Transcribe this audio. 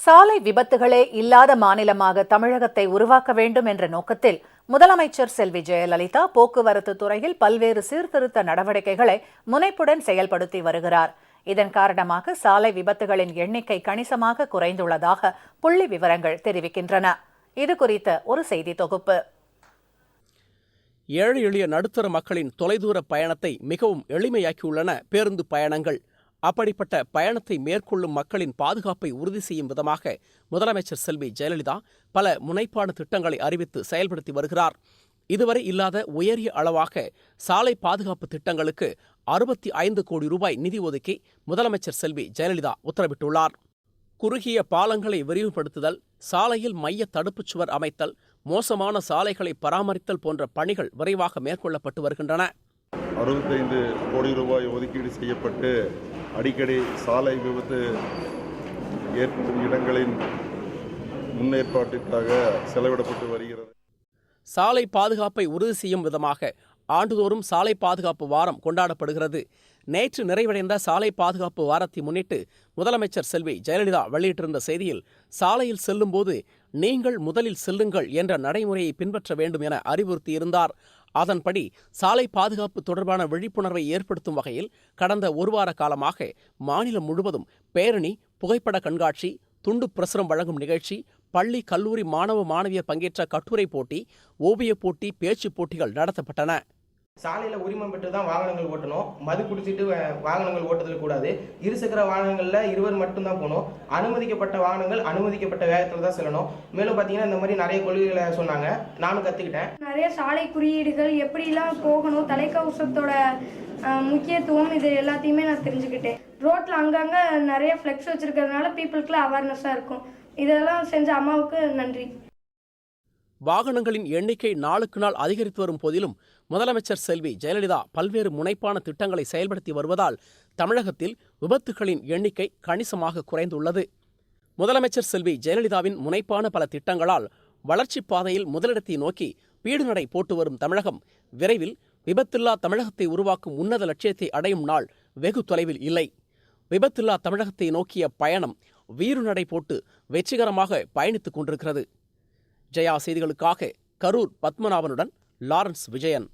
சாலை விபத்துகளே இல்லாத மாநிலமாக தமிழகத்தை உருவாக்க வேண்டும் என்ற நோக்கத்தில் முதலமைச்சர் செல்வி ஜெயலலிதா போக்குவரத்து துறையில் பல்வேறு சீர்திருத்த நடவடிக்கைகளை முனைப்புடன் செயல்படுத்தி வருகிறார். இதன் காரணமாக சாலை விபத்துகளின் எண்ணிக்கை கணிசமாக குறைந்துள்ளதாக புள்ளி விவரங்கள் தெரிவிக்கின்றன. இதுகுறித்த ஒரு செய்தி தொகுப்பு. ஏழை எளிய நடுத்தர மக்களின் தொலைதூர பயணத்தை மிகவும் எளிமையாக்கியுள்ளன பேருந்து பயணங்கள். அப்படிப்பட்ட பயணத்தை மேற்கொள்ளும் மக்களின் பாதுகாப்பை உறுதி செய்யும் விதமாக முதலமைச்சர் செல்வி ஜெயலலிதா பல முனைப்பான திட்டங்களை அறிவித்து செயல்படுத்தி வருகிறார். இதுவரை இல்லாத உயரிய அளவாக சாலை பாதுகாப்பு திட்டங்களுக்கு 65 கோடி ரூபாய் நிதி ஒதுக்கி முதலமைச்சர் செல்வி ஜெயலலிதா உத்தரவிட்டுள்ளார். குறுகிய பாலங்களை விரிவுபடுத்துதல், சாலையில் மைய தடுப்புச் சுவர் அமைத்தல், மோசமான சாலைகளை பராமரித்தல் போன்ற பணிகள் விரைவாக மேற்கொள்ளப்பட்டு வருகின்றன. 65 கோடி ரூபாய் ஒதுக்கீடு செய்யப்பட்டு அடிக்கடி சாலை விபத்து ஏற்படும் இடங்களின் முன்னேற்பாட்டிற்காக செலவிடப்பட்டு வருகிறது. சாலை பாதுகாப்பை உறுதி செய்யும் விதமாக ஆண்டுதோறும் சாலை பாதுகாப்பு வாரம் கொண்டாடப்படுகிறது. நேற்று நிறைவடைந்த சாலை பாதுகாப்பு வாரத்தை முன்னிட்டு முதலமைச்சர் செல்வி ஜெயலலிதா வெளியிட்டிருந்த செய்தியில், சாலையில் செல்லும்போது நீங்கள் முதலில் செல்லுங்கள் என்ற நடைமுறையை பின்பற்ற வேண்டும் என அறிவுறுத்தியிருந்தார். அதன்படி சாலை பாதுகாப்பு தொடர்பான விழிப்புணர்வை ஏற்படுத்தும் வகையில் கடந்த ஒரு வார காலமாக மாநிலம் முழுவதும் பேரணி, புகைப்பட கண்காட்சி, துண்டு பிரசுரம் வழங்கும் நிகழ்ச்சி, பள்ளி கல்லூரி மாணவ மாணவியர் பங்கேற்ற கட்டுரை போட்டி, ஓவியப் போட்டி, பேச்சுப் போட்டிகள் நடத்தப்பட்டன. சாலையில் உரிமம் பெற்று தான் வாகனங்கள் ஓட்டணும். மது குடிச்சிட்டு வாகனங்கள் ஓட்டுதல் கூடாது. இருசக்கர வாகனங்களில் 20 மட்டும்தான் போகணும். அனுமதிக்கப்பட்ட வாகனங்கள் அனுமதிக்கப்பட்ட வேகத்தில் தான் செல்லணும். மேலும் பார்த்தீங்கன்னா இந்த மாதிரி நிறைய கொள்கைகளை சொன்னாங்க. நானும் கற்றுக்கிட்டேன். நிறைய சாலை குறியீடுகள் எப்படிலாம் போகணும், தலைக்கவசத்தோட முக்கியத்துவம், இது எல்லாத்தையுமே நான் தெரிஞ்சுக்கிட்டேன். ரோட்டில் அங்கங்கே நிறைய ஃப்ளெக்ஸ் வச்சுருக்கிறதுனால பீப்புளுக்குலாம் அவேர்னஸாக இருக்கும். இதெல்லாம் செஞ்ச அம்மாவுக்கு நன்றி. வாகனங்களின் எண்ணிக்கை நாளுக்கு நாள் அதிகரித்து வரும் போதிலும் முதலமைச்சர் செல்வி ஜெயலலிதா பல்வேறு முனைப்பான திட்டங்களை செயல்படுத்தி வருவதால் தமிழகத்தில் விபத்துகளின் எண்ணிக்கை கணிசமாக குறைந்துள்ளது. முதலமைச்சர் செல்வி ஜெயலலிதாவின் முனைப்பான பல திட்டங்களால் வளர்ச்சிப் பாதையில் முதலிடத்தை நோக்கி பீடுநடை போட்டு வரும் தமிழகம் விரைவில் விபத்தில்லா தமிழகத்தை உருவாக்கும் உன்னத லட்சியத்தை அடையும் நாள் வெகு தொலைவில் இல்லை. விபத்தில்லா தமிழகத்தை நோக்கிய பயணம் வீறுநடை போட்டு வெற்றிகரமாக பயணித்துக் கொண்டிருக்கிறது. ஜெயா செய்திகளுக்காக கரூர் பத்மநாபனுடன் லாரன்ஸ் விஜயன்.